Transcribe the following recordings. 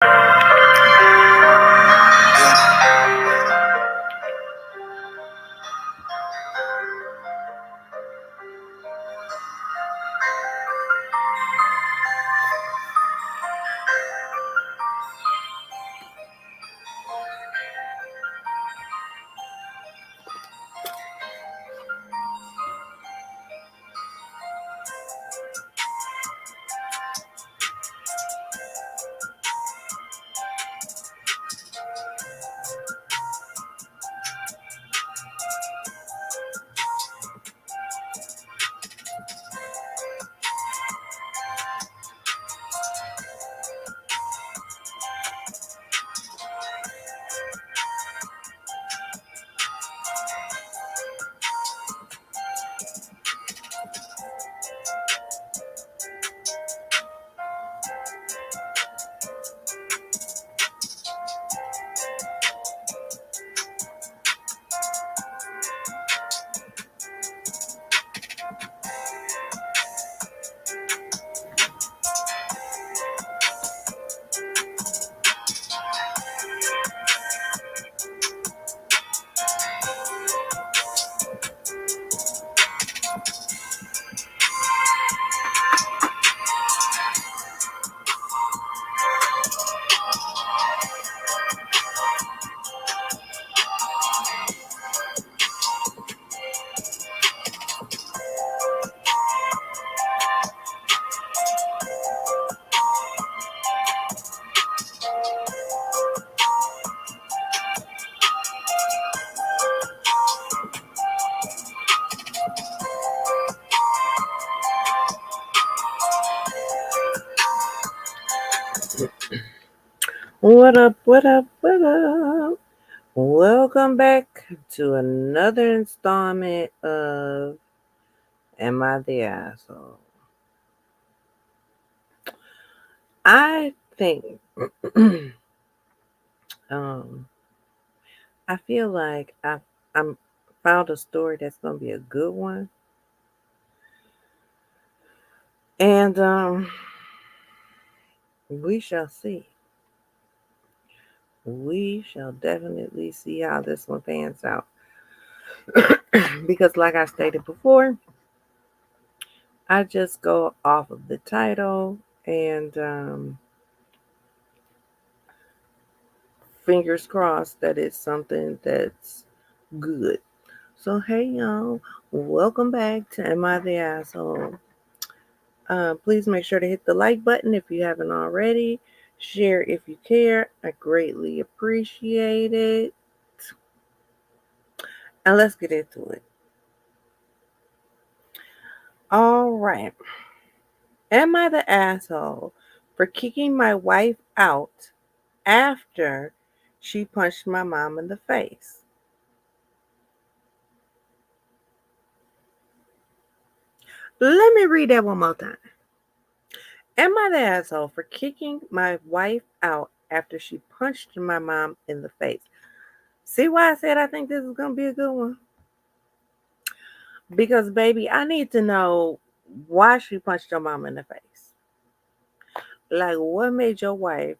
What up, what up, what up? Welcome back to another installment of Am I the Asshole? I think um I feel like I'm found a story that's gonna be a good one. And we shall see. We shall definitely see how this one pans out. Because like I stated before, I just go off of the title and fingers crossed that it's something that's good. So, hey y'all, welcome back to Am I the Asshole? Please make sure to hit the like button if you haven't already. Share if you care. I greatly appreciate it. And let's get into it. All right. Am I the asshole for kicking my wife out after she punched my mom in the face? Let me read that one more time. Am I the asshole for kicking my wife out after she punched my mom in the face? See why I said I think this is going to be a good one? Because, baby, I need to know why she punched your mom in the face. Like, what made your wife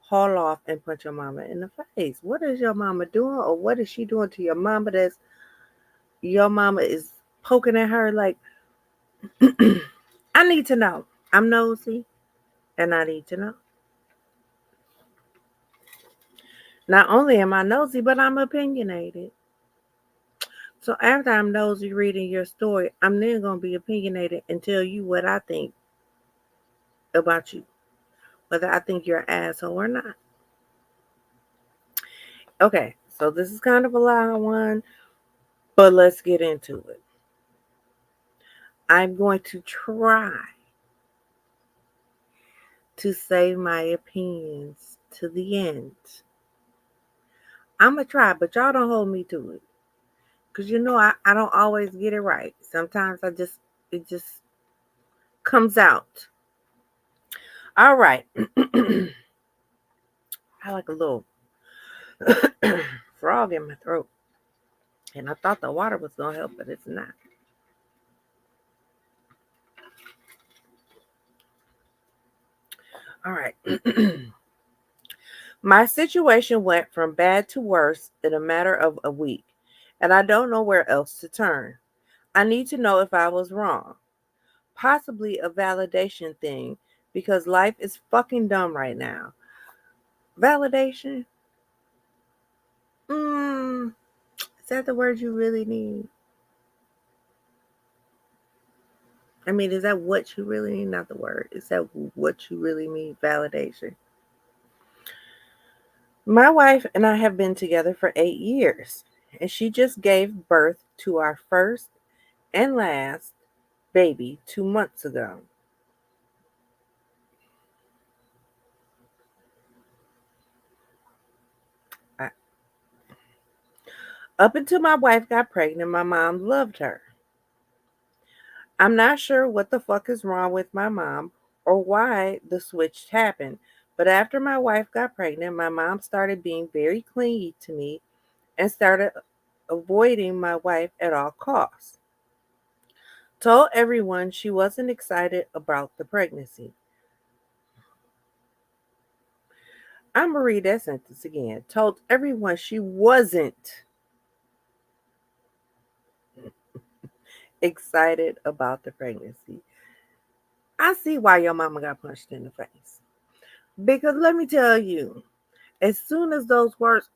haul off and punch your mama in the face? What is your mama doing, or what is she doing to your mama that's your mama is poking at her? Like, I need to know. I'm nosy, and I need to know. Not only am I nosy, but I'm opinionated. So after I'm nosy reading your story, I'm then going to be opinionated and tell you what I think about you, whether I think you're an asshole or not. Okay, so this is kind of a loud one, but let's get into it. I'm going to try to save my opinions to the end. I'm going to try, but y'all don't hold me to it. Because I don't always get it right. Sometimes it just comes out. All right. I like a little frog in my throat. And I thought the water was going to help, but it's not. All right. My situation went from bad to worse in a matter of a week, and I don't know where else to turn. I need to know if I was wrong. Possibly a validation thing, because life is fucking dumb right now. Validation? Mm, is that the word you really need? I mean, is that what you really need? Not the word. Is that what you really need? Validation. My wife and I have been together for 8 years, and she just gave birth to our first and last baby 2 months ago. I, up until my wife got pregnant, my mom loved her. I'm not sure what the fuck is wrong with my mom or why the switch happened, but after my wife got pregnant, my mom started being very clingy to me and started avoiding my wife at all costs. Told everyone she wasn't excited about the pregnancy. I'm gonna read that sentence again. Told everyone she wasn't excited about the pregnancy. I see why your mama got punched in the face. Because let me tell you, as soon as those words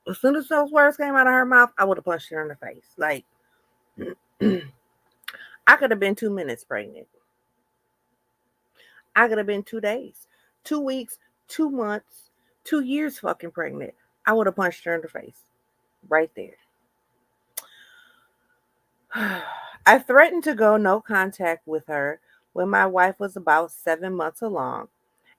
as soon as those words came out of her mouth, I would have punched her in the face. Like I could have been 2 minutes pregnant. I could have been 2 days, 2 weeks, 2 months, 2 years fucking pregnant. I would have punched her in the face. Right there. I threatened to go no contact with her when my wife was about 7 months along.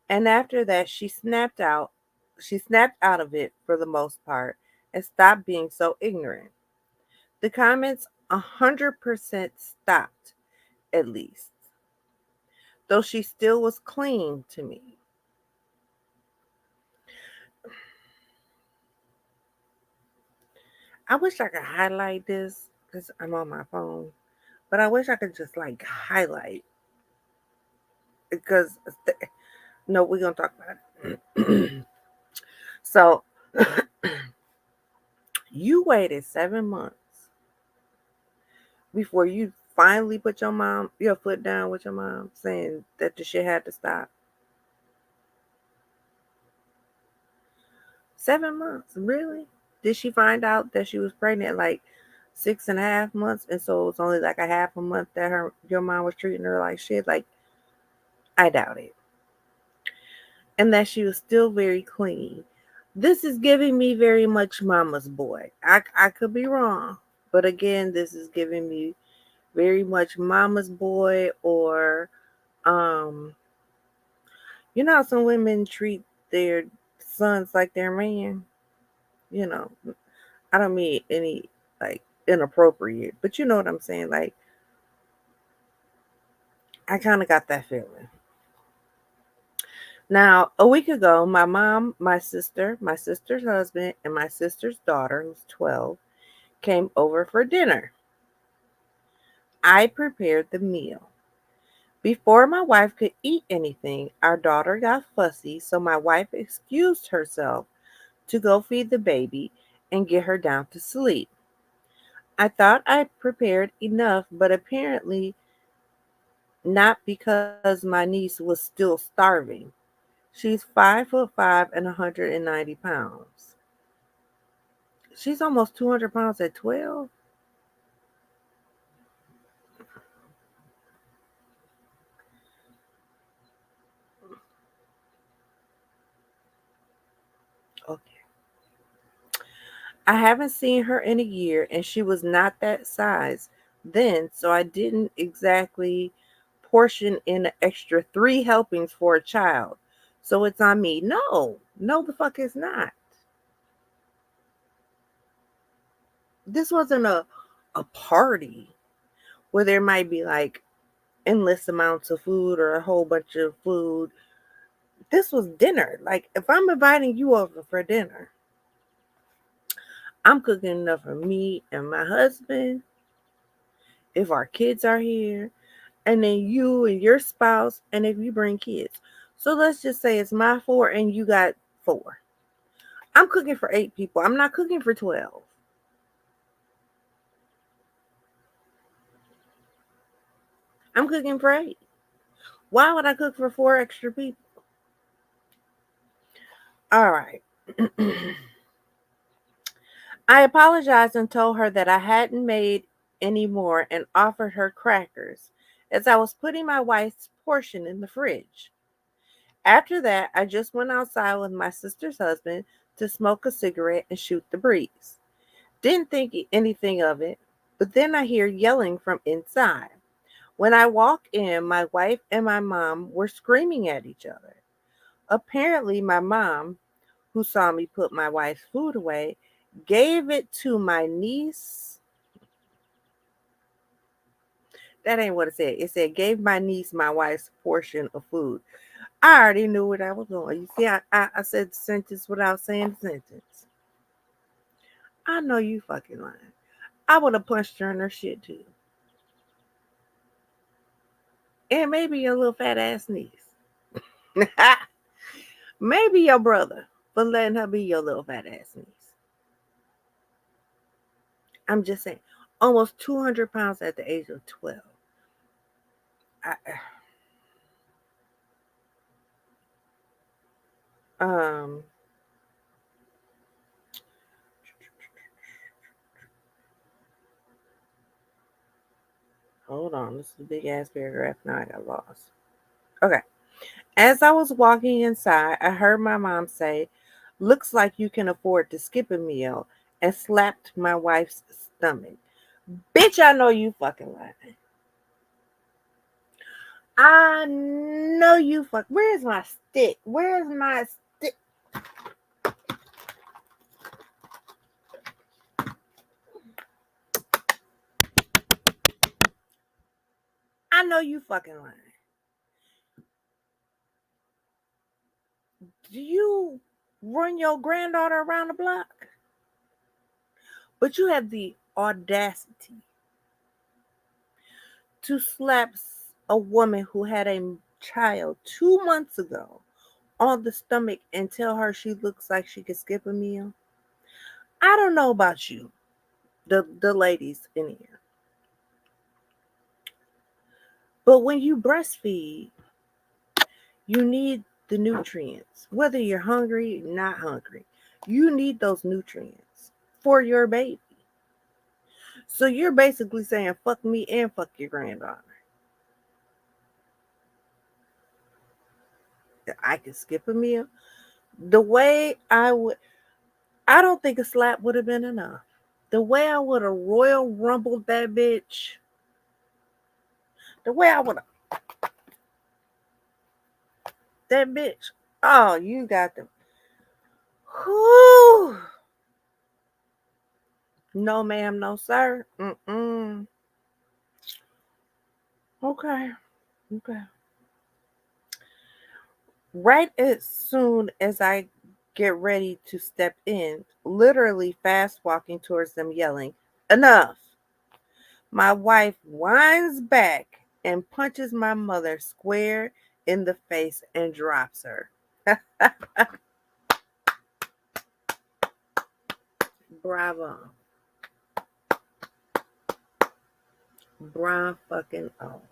And after that, She snapped out of it for the most part and stopped being so ignorant. The comments 100% stopped, at least, though she still was clean to me. I wish I could highlight this because I'm on my phone, but I wish I could just like highlight because no, we're gonna talk about it. So you waited 7 months before you finally put your foot down with your mom, saying that the shit had to stop. 7 months, really? Did she find out that she was pregnant like 6.5 months, and so it was only like a half a month that your mom was treating her like shit? Like, I doubt it. And that she was still very clean. This is giving me very much mama's boy. I could be wrong, but again, this is giving me very much mama's boy, or um you know how some women treat their sons like their man. You know, I don't mean any like inappropriate, but you know what I'm saying. Like, I kind of got that feeling. Now, a week ago, my mom, my sister, my sister's husband, and my sister's daughter, who's 12, came over for dinner. I prepared the meal. Before my wife could eat anything, our daughter got fussy, so my wife excused herself to go feed the baby and get her down to sleep. I thought I prepared enough, but apparently not, because my niece was still starving. She's 5'5" and 190 pounds. She's almost 200 pounds at 12. Okay. I haven't seen her in a year, and she was not that size then, so I didn't exactly portion in an extra 3 helpings for a child. So it's on me. No, no, the fuck it's not. This wasn't a party where there might be like endless amounts of food or a whole bunch of food. This was dinner. Like, if I'm inviting you over for dinner, I'm cooking enough for me and my husband, if our kids are here, and then you and your spouse, and if you bring kids. So let's just say it's my 4 and you got 4. I'm cooking for 8 people. I'm not cooking for 12. I'm cooking for 8. Why would I cook for 4 extra people? All right. I apologized and told her that I hadn't made any more and offered her crackers as I was putting my wife's portion in the fridge. After that, I just went outside with my sister's husband to smoke a cigarette and shoot the breeze. Didn't think anything of it, but then I hear yelling from inside. When I walk in, my wife and my mom were screaming at each other. Apparently, my mom, who saw me put my wife's food away, gave it to my niece. That ain't what it said. It said, gave my niece my wife's portion of food. I already knew what I was doing. You see, I said the sentence without saying the sentence. I know you fucking lying. I would have punched her in her shit too. And maybe your little fat ass niece. Maybe your brother for letting her be your little fat ass niece. I'm just saying. Almost 200 pounds at the age of 12. I, um, hold on. This is a big ass paragraph. Now I got lost. Okay. As I was walking inside, I heard my mom say, looks like you can afford to skip a meal, and slapped my wife's stomach. Bitch, I know you fucking lying. I know you fuck. Where's my stick? Where's my stick? I know you fucking lying. Do you run your granddaughter around the block? But you have the audacity to slap a woman who had a child 2 months ago on the stomach and tell her she looks like she could skip a meal. I don't know about you, the ladies in here, but when you breastfeed, you need the nutrients. Whether you're hungry, not hungry, you need those nutrients for your baby. So you're basically saying, fuck me and fuck your granddaughter. I could skip a meal. The way I don't think a slap would have been enough. The way I would have royal rumbled that bitch, the way I would have, that bitch, oh, you got them. Whew. No, ma'am, no, sir. Mm-mm. Okay, okay. Right as soon as I get ready to step in, literally fast walking towards them, yelling, enough. My wife winds back and punches my mother square in the face and drops her. Bravo. Bravo fucking oh.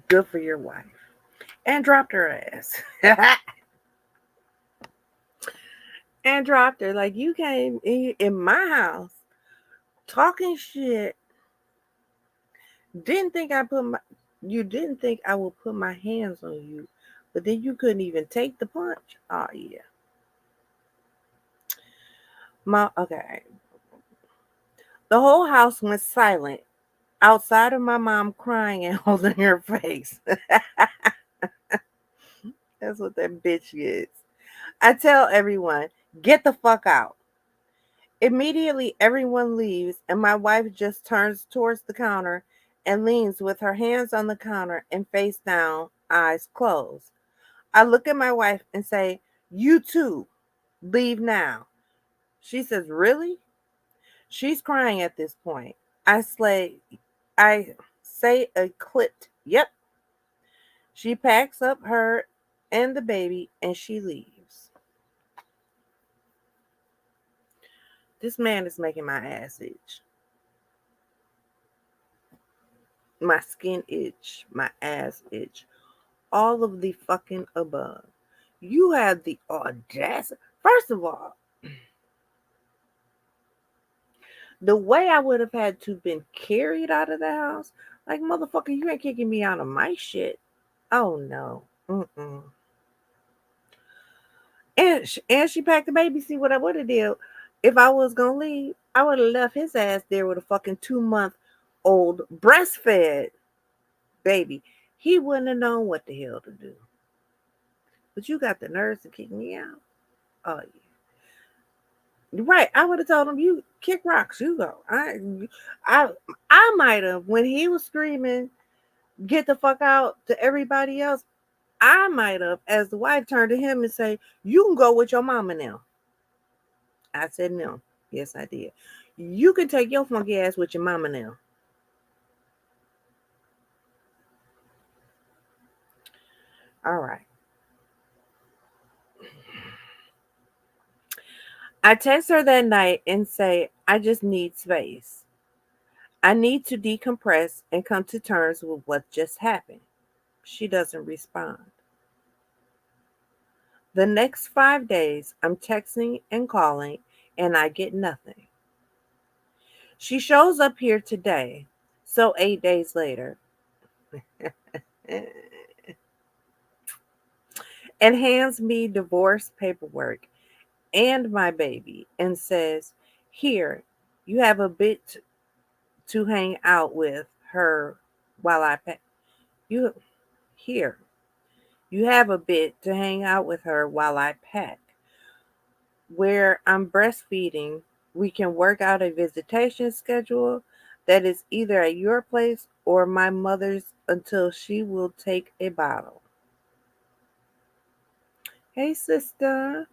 Good for your wife. And dropped her ass. And dropped her. Like you came in my house talking shit. Didn't think I put my you didn't think I would put my hands on you, but then you couldn't even take the punch. Oh yeah. Okay. The whole house went silent outside of my mom crying and holding her face. That's what that bitch is. I tell everyone, get the fuck out. Immediately, everyone leaves, and my wife just turns towards the counter and leans with her hands on the counter and face down, eyes closed. I look at my wife and say, you too, leave now. She says, really? She's crying at this point. I say a clipped, yep. She packs up her and the baby and she leaves. This man is making my ass itch. My skin itch. My ass itch. All of the fucking above. You have the audacity. First of all, the way I would have had to been carried out of the house, like motherfucker, you ain't kicking me out of my shit. Oh no. Mm-mm. And she packed the baby. See what I would have did if I was gonna leave? I would have left his ass there with a fucking 2 month old breastfed baby. He wouldn't have known what the hell to do. But you got the nerves to kick me out. Oh yeah. Right. I would have told him, you kick rocks, you go. I I might have, when he was screaming, get the fuck out to everybody else, I might have, as the wife, turned to him and say, you can go with your mama now. I said no. Yes, I did. You can take your funky ass with your mama now. All right. I text her that night and say, I just need space. I need to decompress and come to terms with what just happened. She doesn't respond. The next 5 days, I'm texting and calling, and I get nothing. She shows up here today, so 8 days later, and hands me divorce paperwork and my baby and says, here, you have a bit to hang out with her while I pack. You here. You have a bit to hang out with her while I pack. Where I'm breastfeeding, we can work out a visitation schedule that is either at your place or my mother's until she will take a bottle. Hey, sister.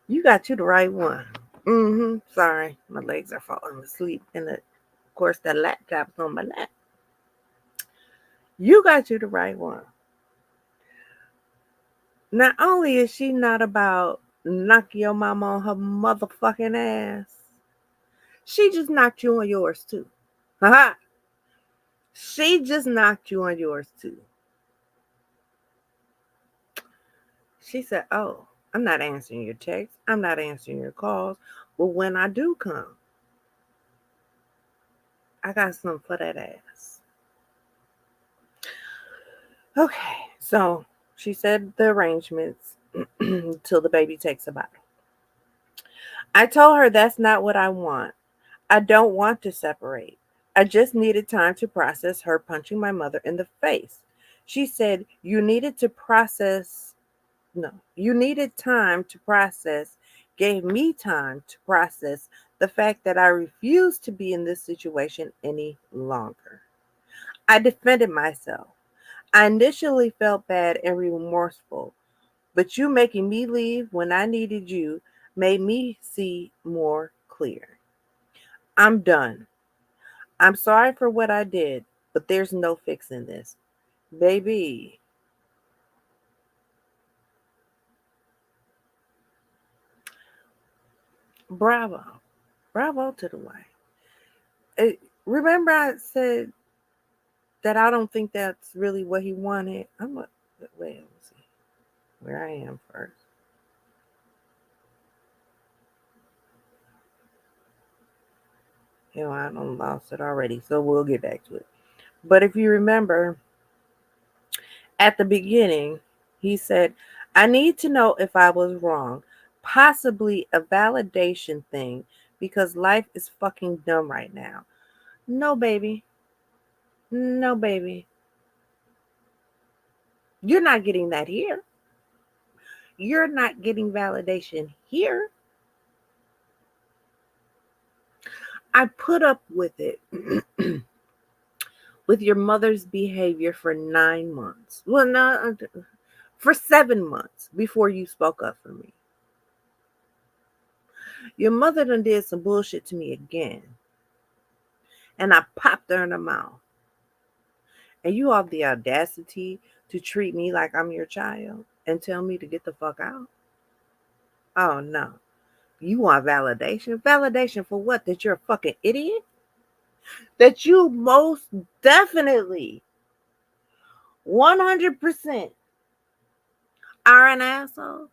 You got you the right one. Sorry, my legs are falling asleep, and of course that laptop's on my lap. You got you the right one. Not only is she not about knocking your mama on her motherfucking ass, she just knocked you on yours too. Haha. She just knocked you on yours too. She said, oh, I'm not answering your texts. I'm not answering your calls. But when I do come, I got something for that ass. Okay, so she said the arrangements till the baby takes a bottle. I told her that's not what I want. I don't want to separate. I just needed time to process her punching my mother in the face. She said, you needed to process, no, you needed time to process, gave me time to process the fact that I refused to be in this situation any longer. I defended myself. I initially felt bad and remorseful, but you making me leave when I needed you made me see more clear. I'm done. I'm sorry for what I did, but there's no fixing this. Baby, bravo. Bravo to the wife. Remember I said that I don't think that's really what he wanted? Wait, let me see where I am first. I don't lost it already, so we'll get back to it. But if you remember, at the beginning, he said, I need to know if I was wrong. Possibly a validation thing because life is fucking dumb right now. No, baby. No, baby. You're not getting that here. You're not getting validation here. I put up with it with your mother's behavior for 9 months. Well, no, for 7 months before you spoke up for me. Your mother done did some bullshit to me again. And I popped her in the mouth. And you have the audacity to treat me like I'm your child and tell me to get the fuck out? Oh no. You want validation? Validation for what? That you're a fucking idiot? That you most definitely 100% are an asshole?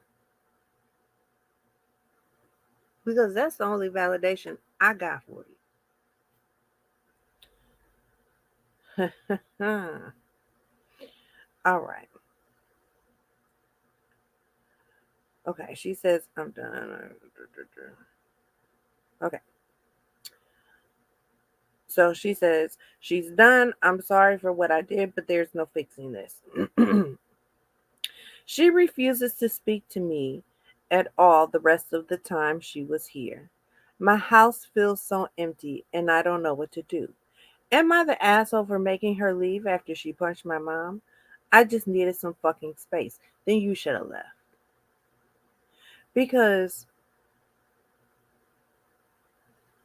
Because that's the only validation I got for you. All right. Okay. She says, I'm done. Okay. So she says, she's done. I'm sorry for what I did, but there's no fixing this. She refuses to speak to me at all the rest of the time she was here. My house feels so empty and I don't know what to do. Am I the asshole for making her leave after she punched my mom? I just needed some fucking space. Then you should have left. Because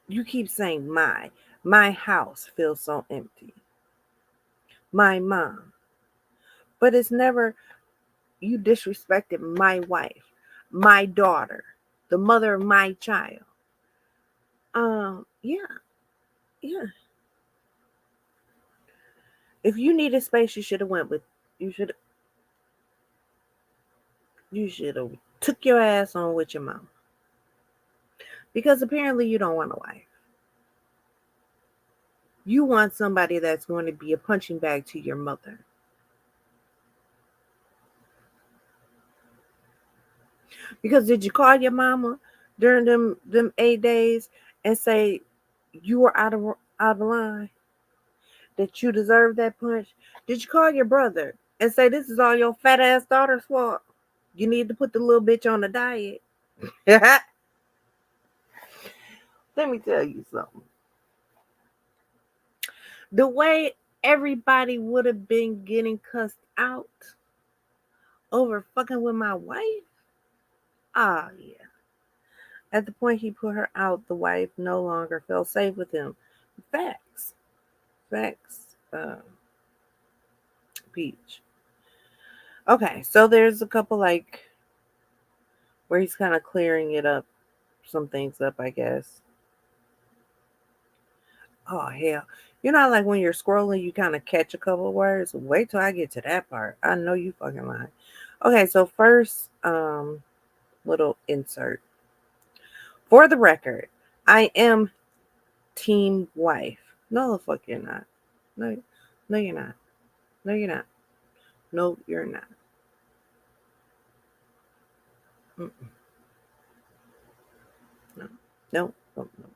you keep saying my house feels so empty. My mom. But it's never you disrespected my wife, my daughter, the mother of my child. Yeah, yeah. If you needed space, you should have went with you should have took your ass on with your mom. Because apparently you don't want a wife. You want somebody that's going to be a punching bag to your mother. Because did you call your mama during them 8 days and say you were out of line? That you deserve that punch? Did you call your brother and say this is all your fat ass daughter's fault? You need to put the little bitch on a diet. Let me tell you something. The way everybody would have been getting cussed out over fucking with my wife. Ah, yeah. At the point he put her out, the wife no longer felt safe with him. Facts. Facts. Peach. Okay, so there's a couple like where he's kind of clearing it up, some things up, I guess. Oh hell. You know, like when you're scrolling, you kind of catch a couple of words. Wait till I get to that part. I know you fucking lying. Okay, so first, little insert. For the record, I am team wife. No, the fuck you're not. No, no, you're not. No, you're not. No, you're not. Mm-mm. No, no, no, no, no.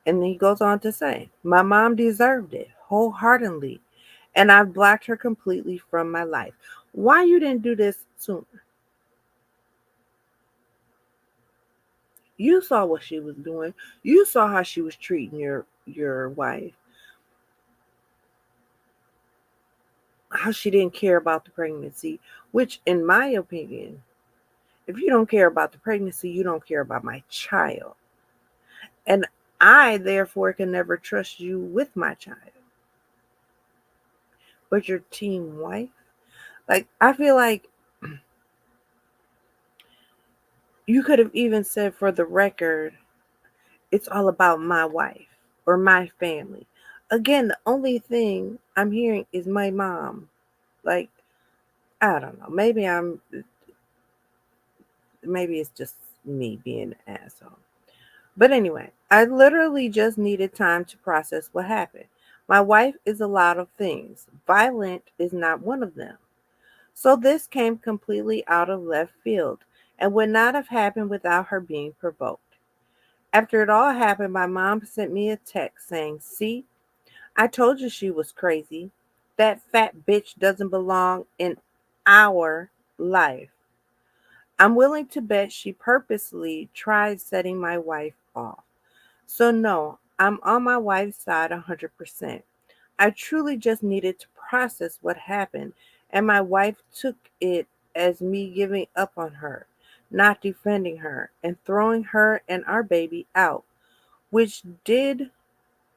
And he goes on to say, my mom deserved it wholeheartedly, and I've blocked her completely from my life. Why you didn't do this sooner? You saw what she was doing. You saw how she was treating your wife. How she didn't care about the pregnancy, which in my opinion, if you don't care about the pregnancy, you don't care about my child. And I therefore can never trust you with my child. But your team wife? Like I feel like you could have even said for the record, it's all about my wife or my family. Again, the only thing I'm hearing is my mom. Like, I don't know. Maybe it's just me being an asshole. But anyway, I literally just needed time to process what happened. My wife is a lot of things. Violent is not one of them. So this came completely out of left field and would not have happened without her being provoked. After it all happened, my mom sent me a text saying, see, I told you she was crazy. That fat bitch doesn't belong in our life. I'm willing to bet she purposely tried setting my wife off. So, no, I'm on my wife's side 100%. I truly just needed to process what happened, and my wife took it as me giving up on her. not defending her and throwing her and our baby out, which did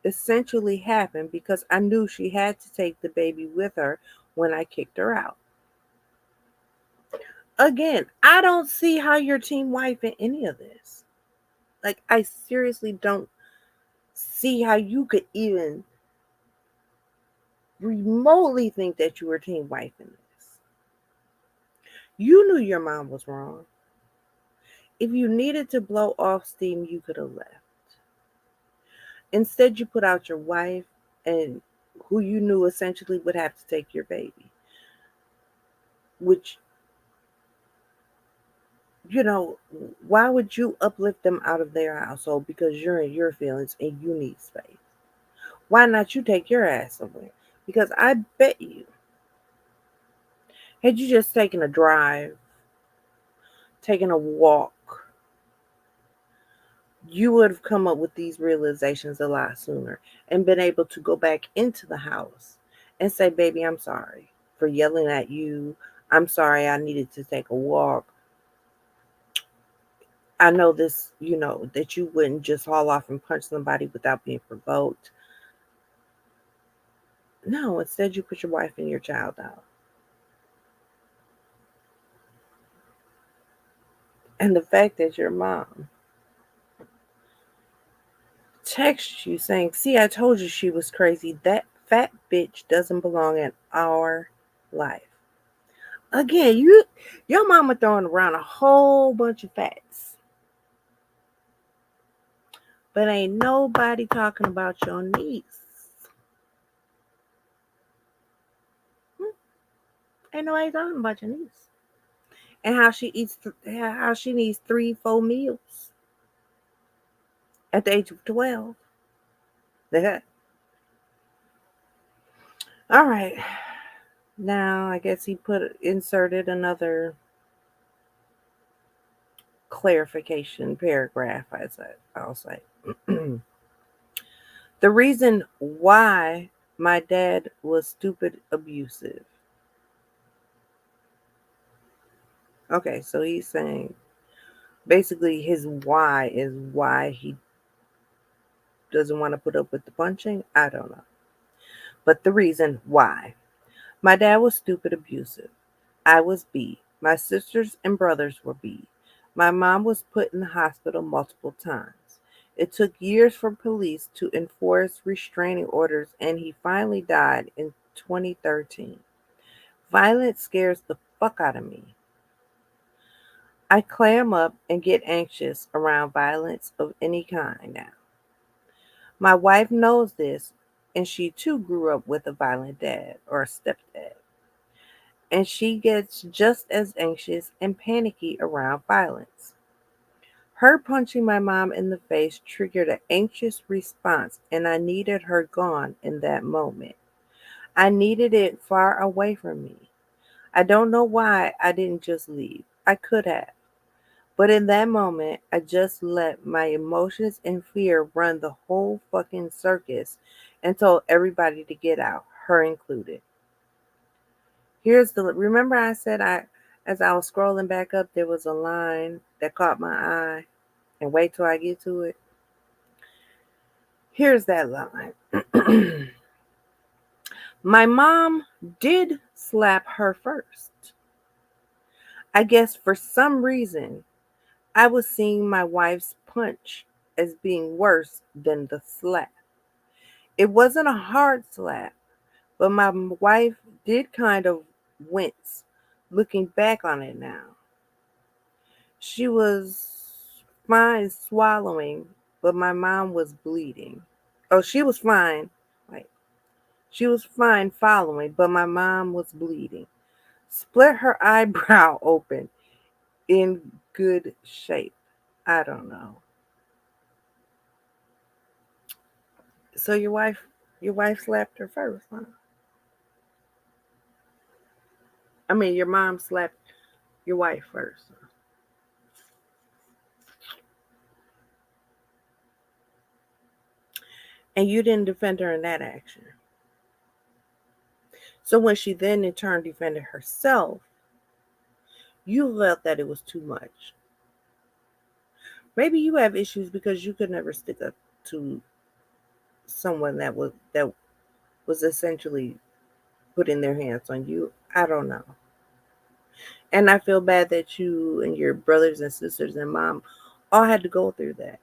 essentially happen because I knew she had to take the baby with her when I kicked her out. Again, I don't see how you're team wife in any of this. Like, I seriously don't see how you could even remotely think that you were team wife in this. You knew your mom was wrong. If you needed to blow off steam, you could have left. Instead, you put out your wife and who you knew essentially would have to take your baby. Which, why would you uplift them out of their household because you're in your feelings and you need space? Why not you take your ass somewhere? Because I bet you, had you just taken a drive, taken a walk, you would have come up with these realizations a lot sooner and been able to go back into the house and say, baby, I'm sorry for yelling at you. I'm sorry I needed to take a walk. I know this, that you wouldn't just haul off and punch somebody without being provoked. No, instead you put your wife and your child out. And the fact that your mom texts you saying, see, I told you she was crazy. That fat bitch doesn't belong in our life. Again, your mama throwing around a whole bunch of facts. But ain't nobody talking about your niece. Ain't nobody talking about your niece. And how she eats, how she needs 3-4 meals at the age of 12. All right. Now, I guess he inserted another clarification paragraph, I'll say. The reason why my dad was stupid abusive. Okay, so he's saying basically his why is why he doesn't want to put up with the punching. I don't know. But the reason why. My dad was stupid abusive. I was B. My sisters and brothers were B. My mom was put in the hospital multiple times. It took years for police to enforce restraining orders, and he finally died in 2013. Violence scares the fuck out of me. I clam up and get anxious around violence of any kind now. My wife knows this, and she too grew up with a violent dad or a stepdad. And she gets just as anxious and panicky around violence. Her punching my mom in the face triggered an anxious response, and I needed her gone in that moment. I needed it far away from me. I don't know why I didn't just leave. I could have. But in that moment, I just let my emotions and fear run the whole fucking circus and told everybody to get out, her included. Remember I said as I was scrolling back up, there was a line that caught my eye, and wait till I get to it. Here's that line. My mom did slap her first. I guess for some reason, I was seeing my wife's punch as being worse than the slap. It wasn't a hard slap, but my wife did kind of wince looking back on it now. She was fine swallowing, but my mom was bleeding. Oh, she was fine. Like, she was fine following, but my mom was bleeding. Split her eyebrow open in good shape. I don't know. So your wife slapped her first, huh? I mean, your mom slapped your wife first. Huh? And you didn't defend her in that action. So when she then in turn defended herself, you felt that it was too much. Maybe you have issues because you could never stick up to someone that was essentially putting their hands on you. I don't know. And I feel bad that you and your brothers and sisters and mom all had to go through that.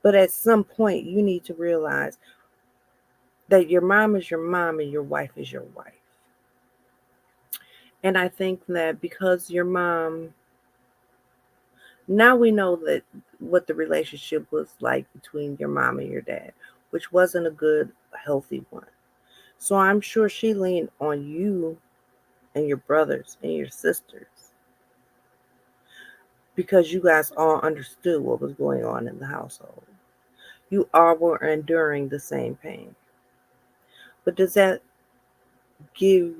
But at some point, you need to realize that your mom is your mom and your wife is your wife. And I think that because your mom, now we know that what the relationship was like between your mom and your dad, which wasn't a good, healthy one. So I'm sure she leaned on you and your brothers and your sisters because you guys all understood what was going on in the household. You all were enduring the same pain. But does that give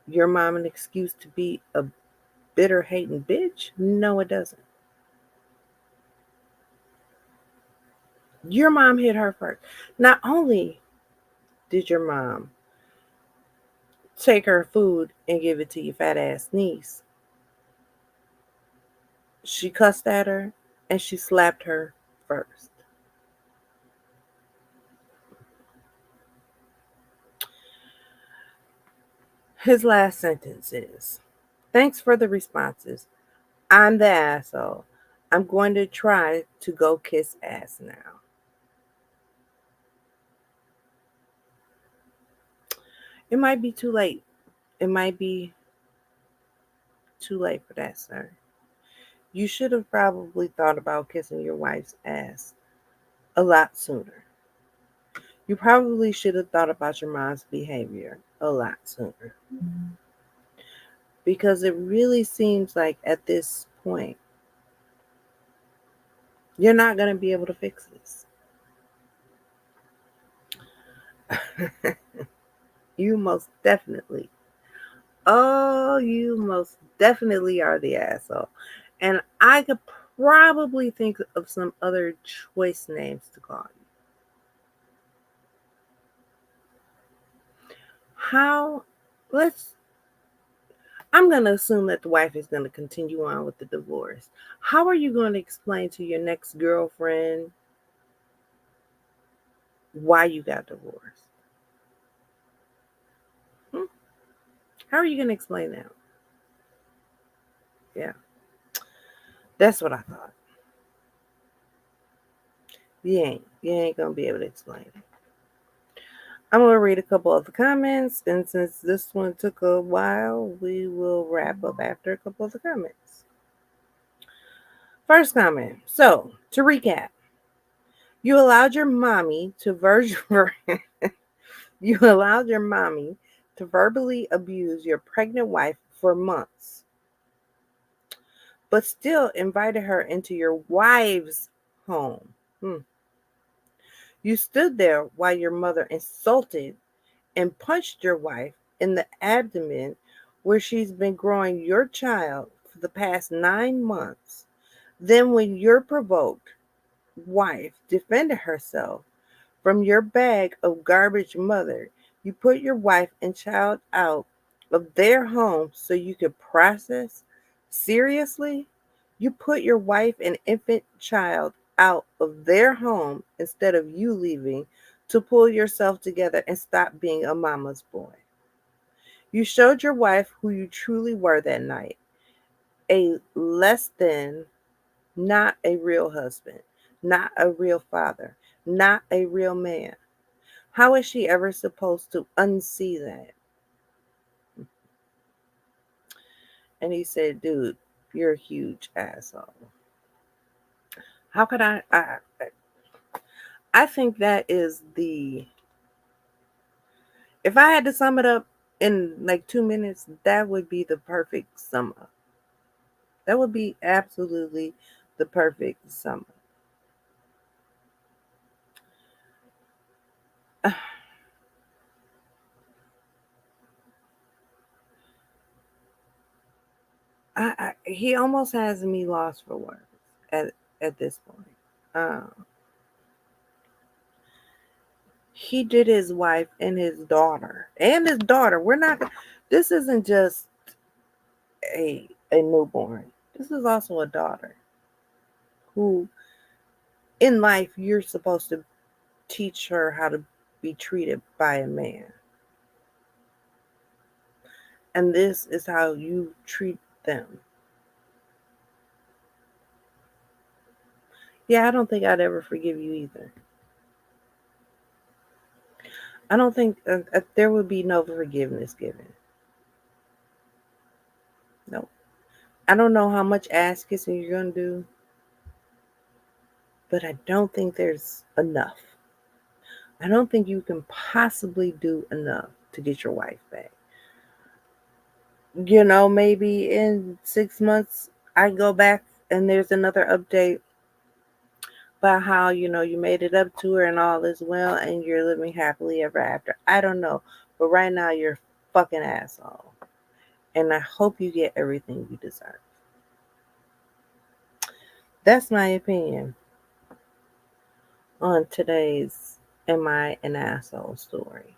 your mom an excuse to be a bitter, hating bitch? No, it doesn't. Your mom hit her first. Not only did your mom take her food and give it to your fat ass niece, she cussed at her and she slapped her first. His last sentence is, "Thanks for the responses. I'm the asshole. I'm going to try to go kiss ass now." It might be too late. It might be too late for that, sir. You should have probably thought about kissing your wife's ass a lot sooner. You probably should have thought about your mom's behavior a lot sooner. Because it really seems like at this point, you're not going to be able to fix this. You most definitely, oh, you most definitely are the asshole. And I could probably think of some other choice names to call you. How, let's, I'm going to assume that the wife is going to continue on with the divorce. How are you going to explain to your next girlfriend why you got divorced? Hmm? How are you going to explain that? Yeah, that's what I thought. You ain't going to be able to explain it. I'm going to read a couple of the comments, and since this one took a while, we will wrap up after a couple of the comments. First comment. So, to recap, you allowed your mommy to you allowed your mommy to verbally abuse your pregnant wife for months, but still invited her into your wife's home. You stood there while your mother insulted and punched your wife in the abdomen where she's been growing your child for the past 9 months. Then, when your provoked wife defended herself from your bag of garbage mother, you put your wife and child out of their home so you could process? Seriously? You put your wife and infant child out of their home instead of you leaving to pull yourself together and stop being a mama's boy. You showed your wife who you truly were that night, a less than, not a real husband, not a real father, not a real man. How is she ever supposed to unsee that? And he said, dude, you're a huge asshole. How could I think that is the, if I had to sum it up in like 2 minutes, that would be the perfect sum up. That would be absolutely the perfect sum up. He almost has me lost for words at at this point. Um, he did his wife and his daughter and his daughter. We're not. This isn't just a newborn. This is also a daughter. who in life you're supposed to teach her how to be treated by a man. And this is how you treat them. Yeah, I don't think I'd ever forgive you either. I don't think there would be no forgiveness given. No. I don't know how much ass kissing you're going to do, but I don't think there's enough. I don't think you can possibly do enough to get your wife back. Maybe in 6 months, I go back and there's another update about how, you made it up to her and all is well and you're living happily ever after. I don't know. But right now, you're a fucking asshole. And I hope you get everything you deserve. That's my opinion on today's Am I an Asshole story.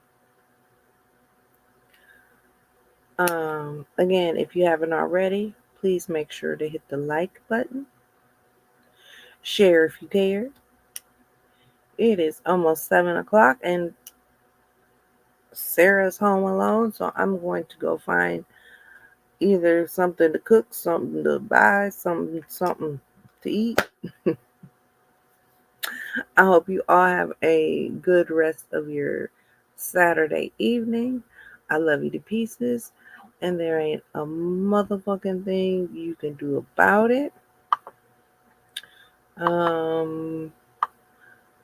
Again, if you haven't already, please make sure to hit the like button. Share if you care. It is almost 7 o'clock and Sarah's home alone, so I'm going to go find either something to cook, something to buy, something to eat. I hope you all have a good rest of your Saturday evening. I love you to pieces, and there ain't a motherfucking thing you can do about it.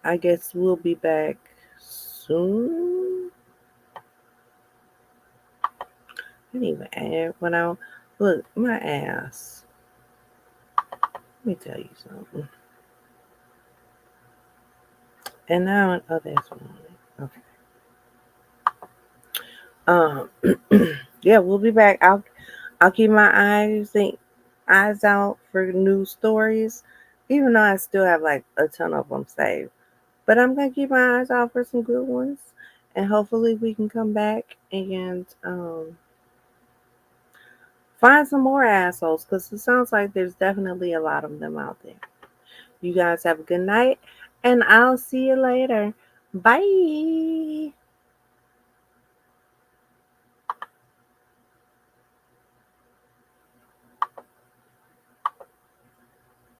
I guess we'll be back soon. Anyway, when I look my ass, let me tell you something. And now, oh, there's one. Okay. Yeah, we'll be back. I'll keep my eyes out for new stories, even though I still have like a ton of them saved. But I'm gonna keep my eyes out for some good ones, and hopefully we can come back and find some more assholes because it sounds like there's definitely a lot of them out there. You guys have a good night, and I'll see you later. Bye.